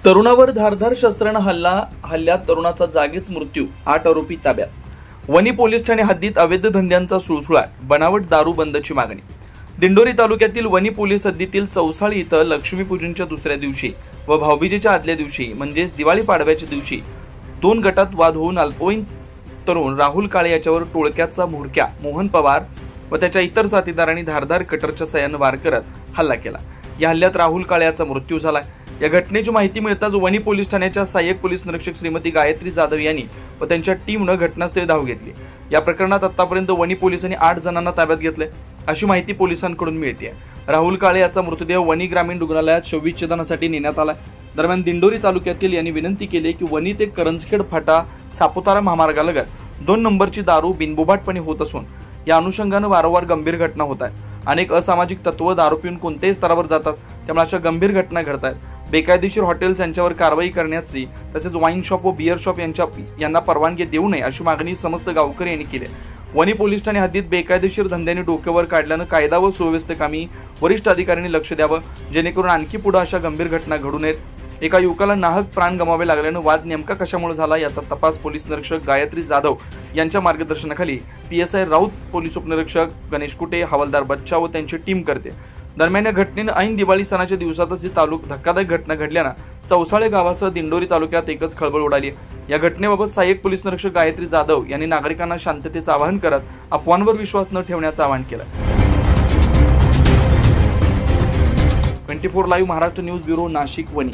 तरुणावर धारदार शस्त्राने हल्ल्यात तरुणाचा जागीच मृत्यू, 8 आरोपी ताब्यात। वणी पोलीस ठाणे हद्दीत अवैध धंद्यांचा सुळसुळाट, बनावट दारू बंदची मागणी। दिंडोरी तालुक्यातील वणी पोलीस हद्दीतील चौसाळी इथं लक्ष्मीपूजनच्या दुसऱ्या दिवशी व भाऊबीजेच्या आदल्या दिवशी म्हणजेच दिवाळी पाडव्याच्या दिवशी 2 गटात वाद होऊन अल्पवयीन तरुण राहुल काळे याच्यावर टोळक्याचा म्होरक्या मोहन पवार व त्याच्या इतर साथीदारांनी धारदार कटरच्या सहाय्याने वार करत हल्ला केला। या हल्ल्यात राहुल काळे याचा मृत्यू झाला। या घटनेची माहिती मिळताच वणी पोलीस ठाण्याच्या सहाय्यक पोलीस निरीक्षक श्रीमती गायत्री जाधव यांनी व त्यांच्या टीमने घटनास्थळी धाव घेतली। या प्रकरणात आतापर्यंत वणी पोलिसांनी 8 जणांना ताब्यात घेतले अशी माहिती पोलिसांकडून मिळते। राहुल काळे याचा मृतदेह वणी ग्रामीण रुग्णालयात शवविच्छेदनासाठी नेण्यात आला। दरम्यान दिंडोरी तालुक्यातील यांनी विनंती केली की वणी ते करंजखेड फाटा सापुतारा महामार्गालगत 2 नंबरची दारू बिनबोभाटपणे होत असून या अनुषंगाने वारंवार गंभीर घटना होत आहेत। अनेक असामाजिक तत्व दारू पिऊन कोणत्याही स्तरावर जातात, त्यामुळे अशा गंभीर घटना घडत आहेत। बेकायदेशीर हॉटेल्स यांच्यावर कारवाई करण्याची तसेच वाईन शॉप व बियर शॉप यांना परवानगी देऊ नये अशी मागणी समस्त गावकरी यांनी केली। वणी पोलीस ठाणे हद्दीत बेकायदेशीर धंद्यांनी डोक्यावर काढल्याने कायदा व सुव्यवस्थेकामी वरिष्ठ अधिकाऱ्यांनी लक्ष द्यावं, जेणेकरून आणखी पुढे अशा गंभीर घटना घडू नयेत। एका युवकाला नाहक प्राण गमावे लागल्याने वाद नेमका कशामुळे झाला याचा तपास पोलीस निरीक्षक गायत्री जाधव यांच्या मार्गदर्शनाखाली पीएसआय राऊत, पोलीस उपनिरीक्षक गणेश कुटे, हवालदार बच्चा व त्यांची टीम करते। दरम्यान या घटनेने ऐन दिवाळी सणाच्या दिवसातच ही धक्कादायक घटना घडल्याने चौसाळे गावासह दिंडोरी तालुक्यात एकच खळबळ उडाली। या घटनेबाबत सहाय्यक पोलीस निरीक्षक गायत्री जाधव यांनी नागरिकांना शांततेचे आवाहन करत अफवांवर विश्वास न ठेवण्याचे आवाहन केले। 24 live Maharashtra news bureau, Nashik, Wani.